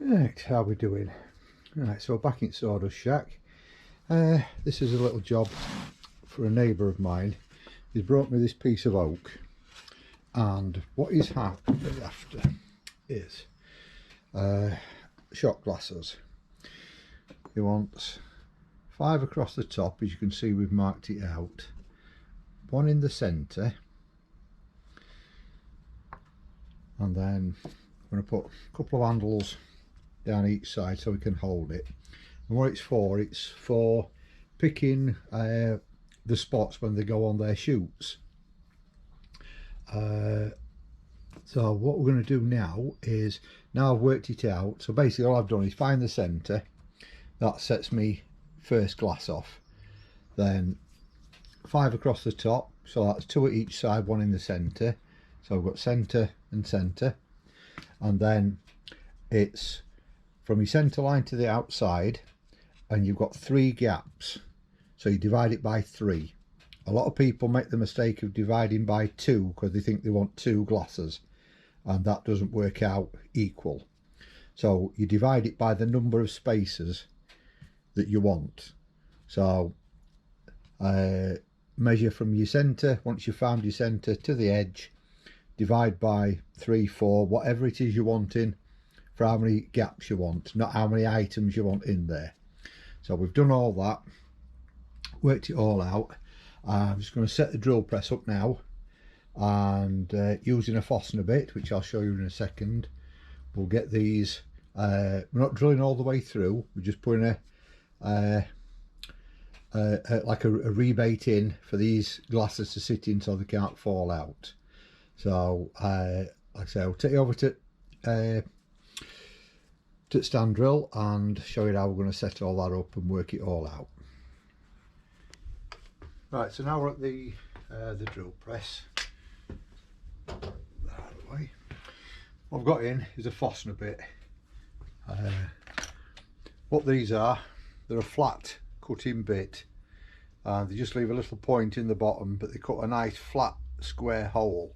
Right, how are we doing? Right, so back in Sawdust Shack. This is a little job for a neighbour of mine. He's brought me this piece of oak, and what he's after is shot glasses. He wants 5 across the top, as you can see we've marked it out, 1 in the centre, and then I'm going to put a couple of handles down each side so we can hold it. And what it's for picking the spots when they go on their shoots. So what we're going to do now is, now I've worked it out, so basically all I've done is find the centre. That sets me first glass off. Then 5 across the top, so that's 2 at each side, 1 in the centre. So I've got centre and centre, and then it's from your centre line to the outside, and you've got 3 gaps, so you divide it by 3. A lot of people make the mistake of dividing by 2 because they think they want 2 glasses, and that doesn't work out equal. So you divide it by the number of spaces that you want. So measure from your centre, once you've found your centre, to the edge, divide by 3, 4, whatever it is you're wanting, for how many gaps you want, not how many items you want in there. So we've done all that, worked it all out. I'm just going to set the drill press up now, and using a Forstner bit, which I'll show you in a second, we'll get these, we're not drilling all the way through, we're just putting like a rebate in for these glasses to sit in so they can't fall out. So like I say, I'll take you over to stand drill and show you how we're going to set all that up and work it all out. Right, so now we're at the drill press. Way. What I've got in is a Forstner bit. What these are, they're a flat cut-in bit, and they just leave a little point in the bottom, but they cut a nice flat square hole.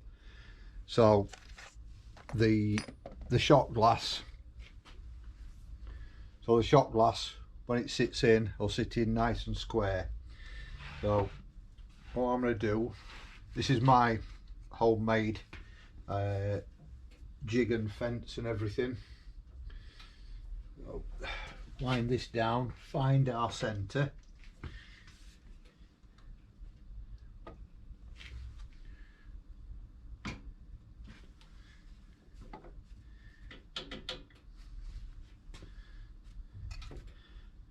So the shot glass, when it sits in, will sit in nice and square. So what I'm going to do, this is my homemade jig and fence and everything. So, wind this down, find our centre,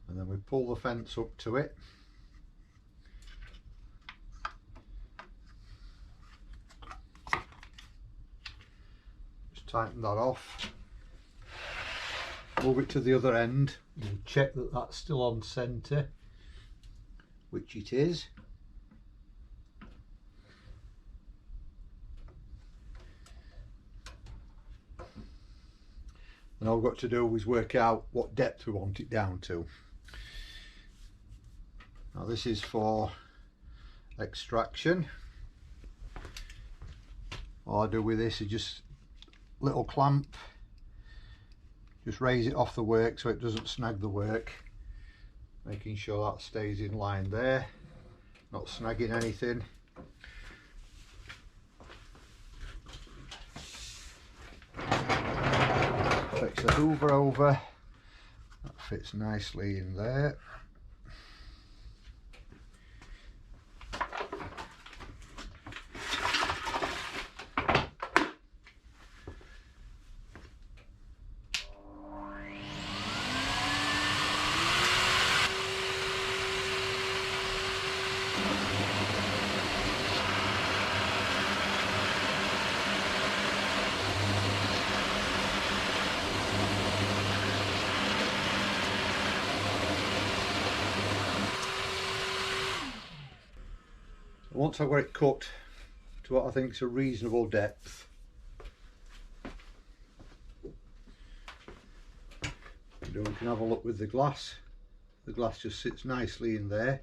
and then we pull the fence up to it. Just tighten that off, move it to the other end, and check that that's still on centre, which it is. And all we've got to do is work out what depth we want it down to. Now this is for extraction. All I do with this is just little clamp, just raise it off the work so it doesn't snag the work, making sure that stays in line there, not snagging anything. Fix the hoover over, that fits nicely in there. Once I've got it cut to what I think is a reasonable depth, we can have a look with the glass. The glass just sits nicely in there.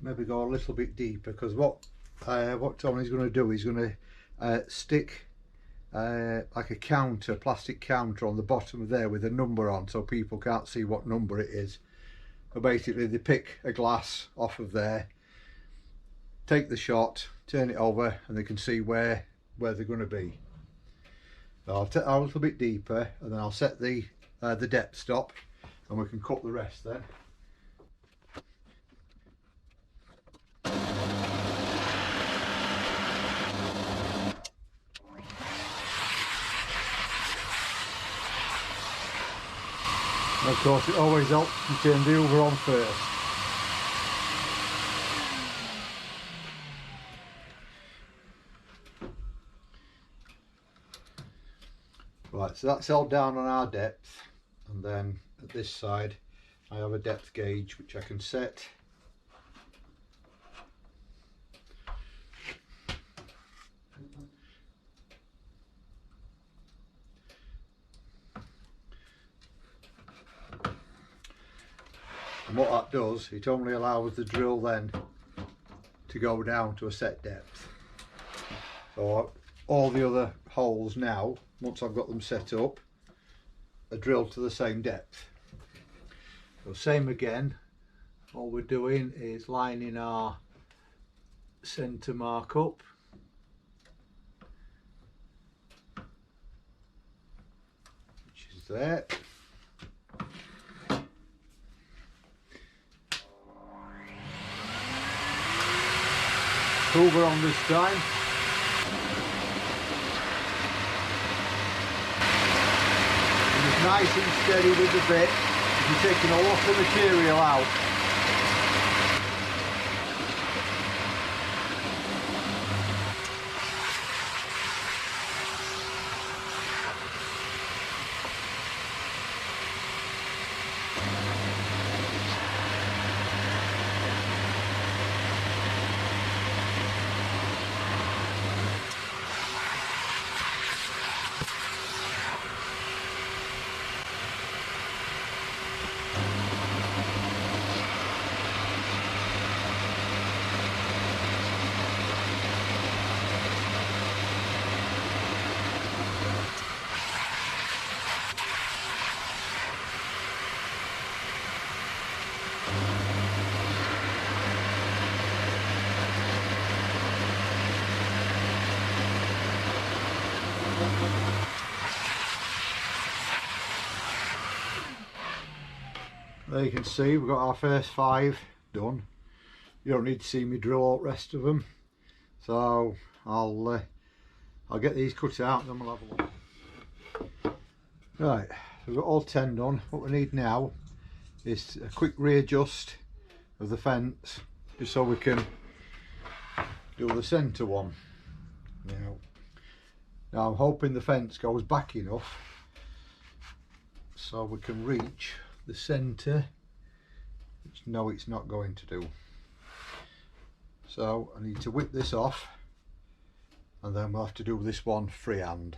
Maybe go a little bit deeper, because what what Tony's going to do, he's going to stick like a counter, plastic counter on the bottom of there with a number on, so people can't see what number it is. So basically they pick a glass off of there, take the shot, turn it over, and they can see where they're going to be. So I'll take a little bit deeper, and then I'll set the depth stop, and we can cut the rest then. And of course, it always helps to turn the hoover on first. Right, so that's held down on our depth, and then at this side I have a depth gauge which I can set. And what that does, it only allows the drill then to go down to a set depth. So all the other holes now, once I've got them set up, are drilled to the same depth. So same again, all we're doing is lining our centre mark up. Which is there. Hoover on this time. And it's nice and steady with the bit. You're taking a lot of material out. There you can see we've got our first 5 done. You don't need to see me drill all the rest of them. So I'll get these cut out and then we'll have a look. Right, so we've got all 10 done. What we need now is a quick readjust of the fence, just so we can do the centre one. Now I'm hoping the fence goes back enough so we can reach the centre, which no, it's not going to do. So I need to whip this off, and then we'll have to do this one freehand.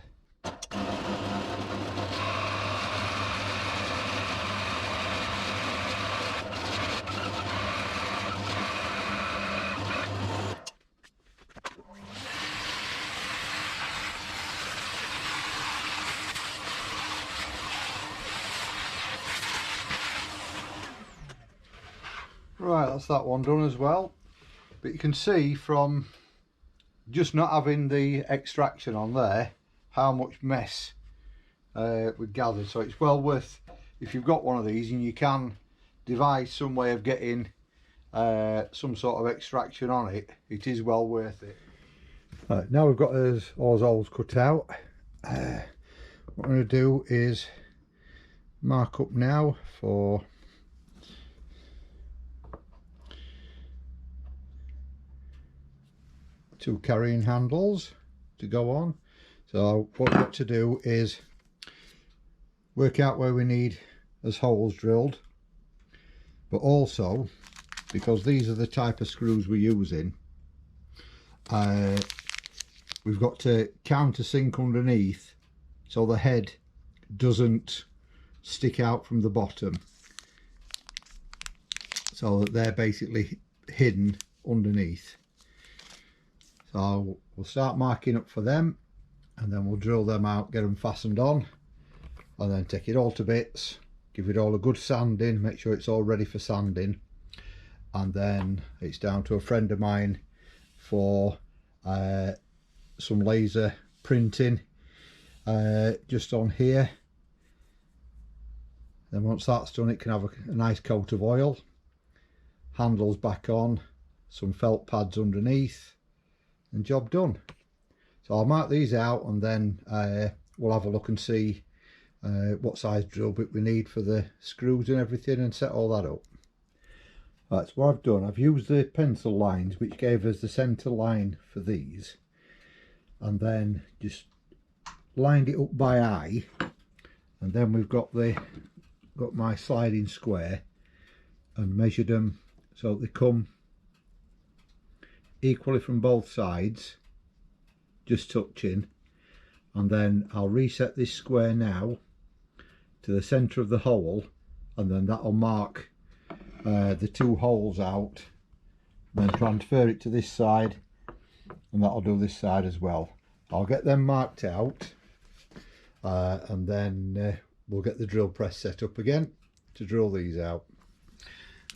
Right, that's that one done as well. But you can see from just not having the extraction on there how much mess we've gathered. So it's well worth, if you've got one of these and you can devise some way of getting some sort of extraction on it, it is well worth it. Right, now we've got all those holes cut out. What I'm going to do is mark up now for 2 carrying handles to go on. So what we've got to do is work out where we need as holes drilled, but also, because these are the type of screws we're using, we've got to countersink underneath so the head doesn't stick out from the bottom, so that they're basically hidden underneath. So we'll start marking up for them, and then we'll drill them out, get them fastened on, and then take it all to bits, give it all a good sanding, make sure it's all ready for sanding, and then it's down to a friend of mine for some laser printing just on here. Then once that's done, it can have a nice coat of oil, handles back on, some felt pads underneath, and job done. So I'll mark these out, and then we'll have a look and see what size drill bit we need for the screws and everything, and set all that up. Right, so what I've done, I've used the pencil lines which gave us the centre line for these, and then just lined it up by eye, and then we've got my sliding square and measured them so they come equally from both sides, just touching, and then I'll reset this square now to the centre of the hole, and then that'll mark the two holes out, then transfer it to this side, and that'll do this side as well. I'll get them marked out, and then we'll get the drill press set up again to drill these out.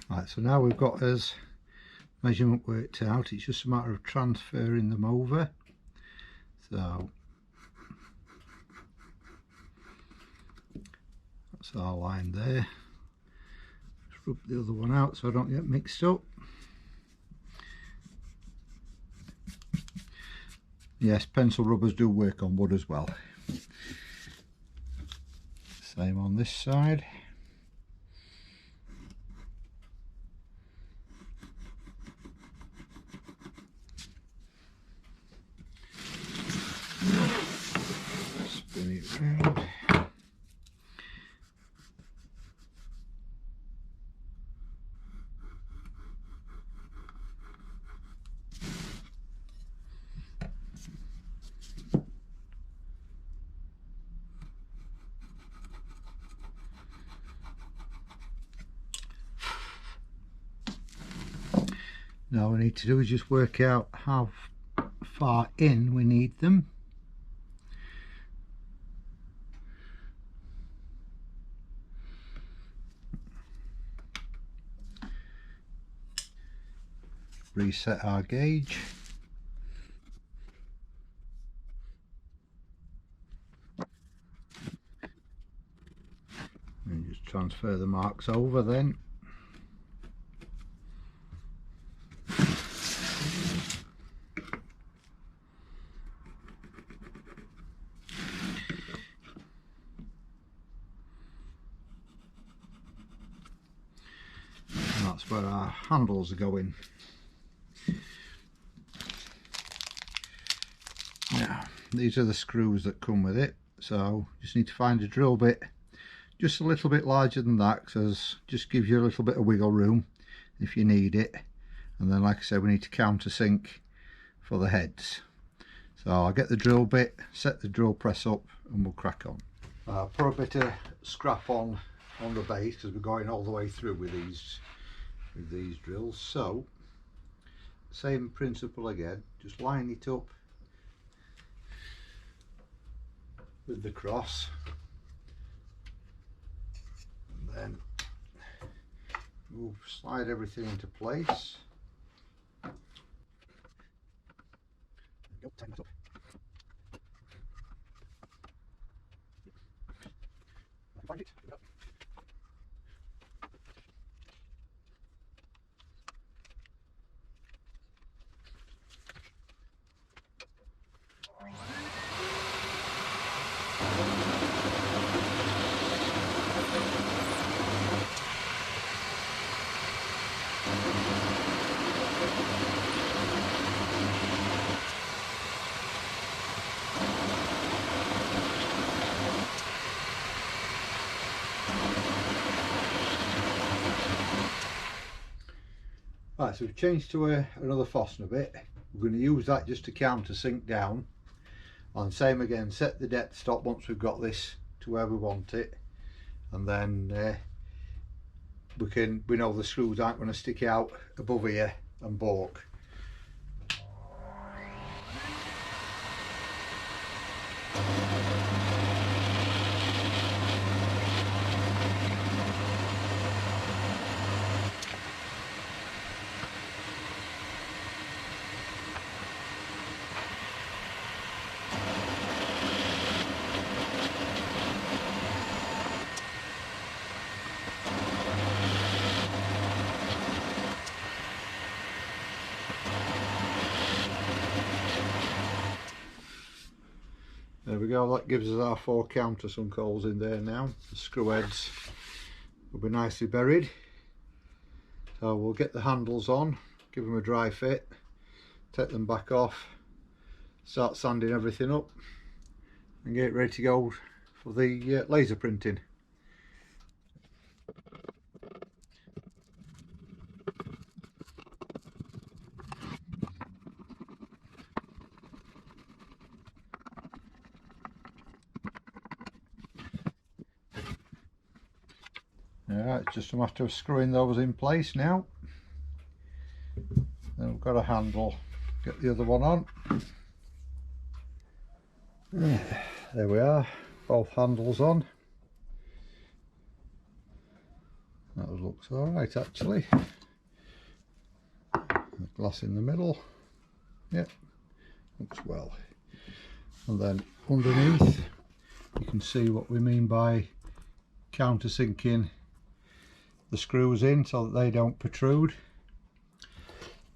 Right, so now we've got us measurement worked out, it's just a matter of transferring them over. So that's our line there. Just rub the other one out so I don't get mixed up. Yes, pencil rubbers do work on wood as well. Same on this side. Spin it round. Now what we need to do is just work out how far in we need them. Reset our gauge. And just transfer the marks over then. And that's where our handles are going. Now, these are the screws that come with it, so just need to find a drill bit just a little bit larger than that, because just gives you a little bit of wiggle room if you need it. And then, like I said, we need to countersink for the heads. So I'll get the drill bit, set the drill press up, and we'll crack on. I'll put a bit of scrap on the base because we're going all the way through with these drills. So same principle again, just line it up with the cross, and then slide everything into place. Go, tighten it up. Find it. There we go. Right, so we've changed to another Fosner bit. We're going to use that just to countersink down, and same again, set the depth stop once we've got this to where we want it, and then we know the screws aren't going to stick out above here and balk. go, that gives us our 4 countersunk holes in there now. The screw heads will be nicely buried. So we'll get the handles on, give them a dry fit, take them back off, start sanding everything up and get it ready to go for the laser printing. Alright, it's just a matter of screwing those in place now. Then we've got a handle, get the other one on. There we are, both handles on. That looks alright actually. The glass in the middle, yep, looks well. And then underneath you can see what we mean by countersinking the screws in so that they don't protrude.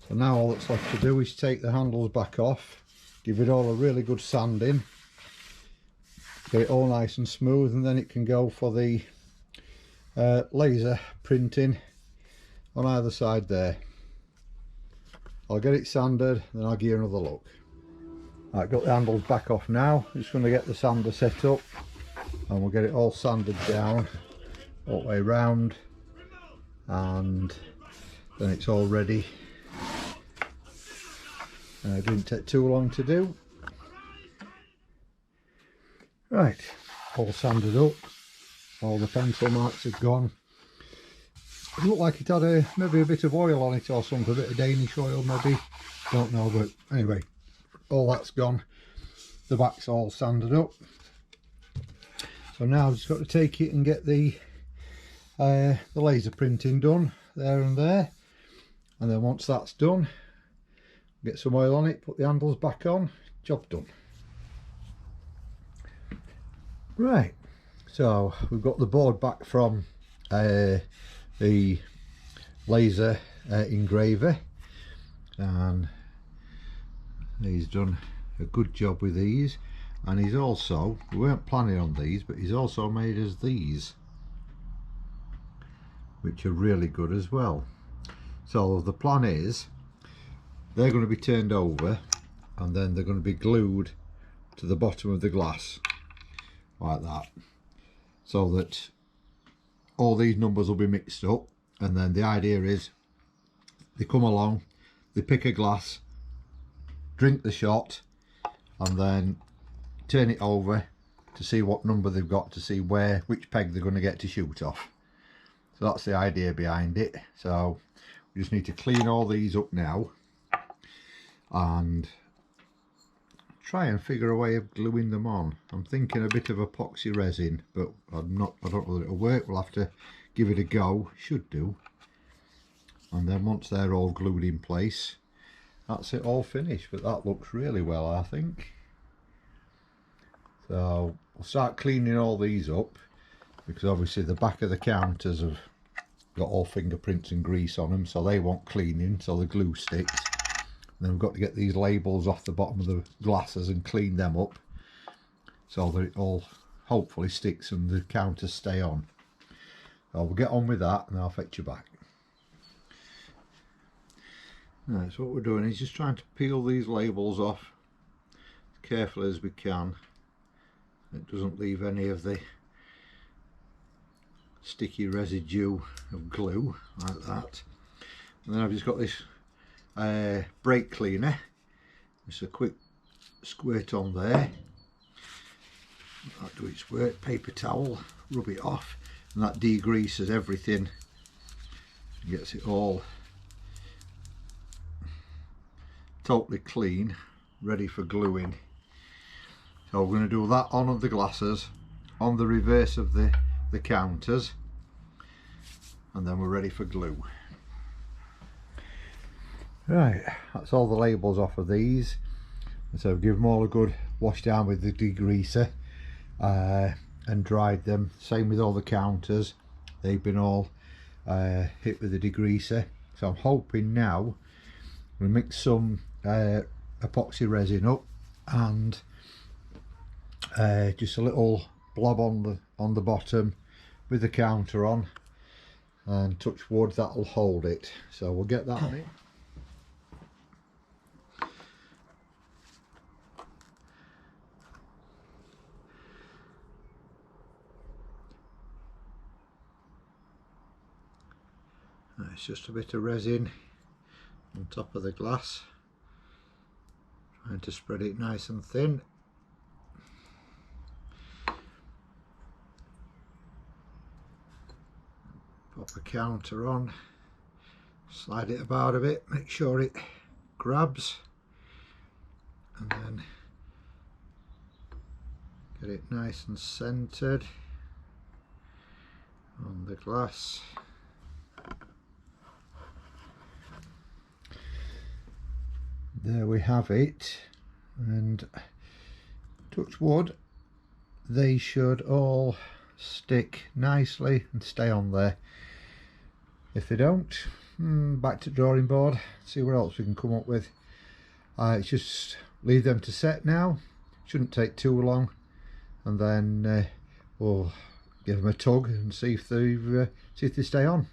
So now all that's left to do is take the handles back off, give it all a really good sanding, get it all nice and smooth, and then it can go for the laser printing on either side there. I'll get it sanded, then I'll give you another look. I've got the handles back off now. I'm just going to get the sander set up and we'll get it all sanded down all the way round, and then it's all ready. It didn't take too long to do. Right, all sanded up, all the pencil marks have gone. It looked like it had maybe a bit of oil on it or something, a bit of Danish oil maybe, don't know, but anyway, all that's gone. The back's all sanded up. So now I've just got to take it and get the laser printing done there and there, and then once that's done, get some oil on it, put the handles back on, job done. Right, so we've got the board back from the laser engraver, and he's done a good job with these, and he's also, we weren't planning on these, but he's also made us these, which are really good as well. So the plan is they're going to be turned over and then they're going to be glued to the bottom of the glass like that, so that all these numbers will be mixed up, and then the idea is they come along, they pick a glass, drink the shot, and then turn it over to see what number they've got, to see which peg they're going to get to shoot off. So that's the idea behind it. So we just need to clean all these up now and try and figure a way of gluing them on. I'm thinking a bit of epoxy resin, but I don't know whether it'll work. We'll have to give it a go. Should do. And then once they're all glued in place, that's it all finished. But that looks really well, I think. So we'll start cleaning all these up, because obviously the back of the counters have got all fingerprints and grease on them, so they want cleaning, so the glue sticks. And then we've got to get these labels off the bottom of the glasses and clean them up so that it all hopefully sticks and the counters stay on. So we'll get on with that and I'll fetch you back. Right, so what we're doing is just trying to peel these labels off as carefully as we can. It doesn't leave any of the sticky residue of glue like that. And then I've just got this brake cleaner, just a quick squirt on there, that'll do its work. Paper towel, rub it off, and that degreases everything, gets it all totally clean, ready for gluing. So we're going to do that on the glasses, on the reverse of the counters, and then we're ready for glue. Right, that's all the labels off of these. So give them all a good wash down with the degreaser and dried them. Same with all the counters, they've been all hit with the degreaser. So I'm hoping now we'll mix some epoxy resin up and just a little blob on the bottom with the counter on, and touch wood, that'll hold it. So we'll get that on it. It's just a bit of resin on top of the glass, trying to spread it nice and thin. Pop a counter on, slide it about a bit, make sure it grabs, and then get it nice and centered on the glass. There we have it, and touch wood, they should all stick nicely and stay on there. If they don't, back to drawing board, see what else we can come up with. It's just leave them to set now, shouldn't take too long, and then we'll give them a tug and see if they stay on.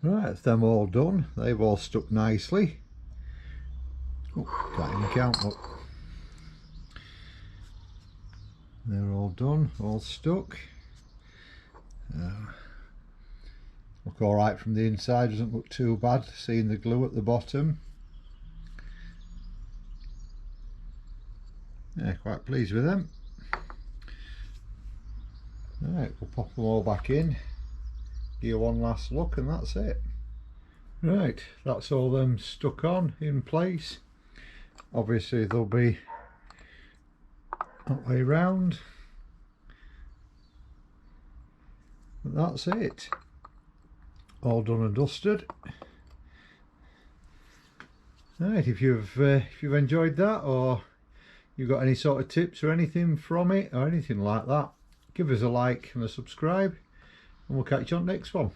Right, that's them all done. They've all stuck nicely. Oh, can't even count, look. They're all done, all stuck. Look alright from the inside, doesn't look too bad, seeing the glue at the bottom. Yeah, quite pleased with them. Right, we'll pop them all back in, give you one last look, and that's it. Right, that's all them stuck on in place. Obviously they'll be that way round, but that's it, all done and dusted. Right, if you've enjoyed that, or you've got any sort of tips or anything from it or anything like that, give us a like and a subscribe, and we'll catch you on the next one.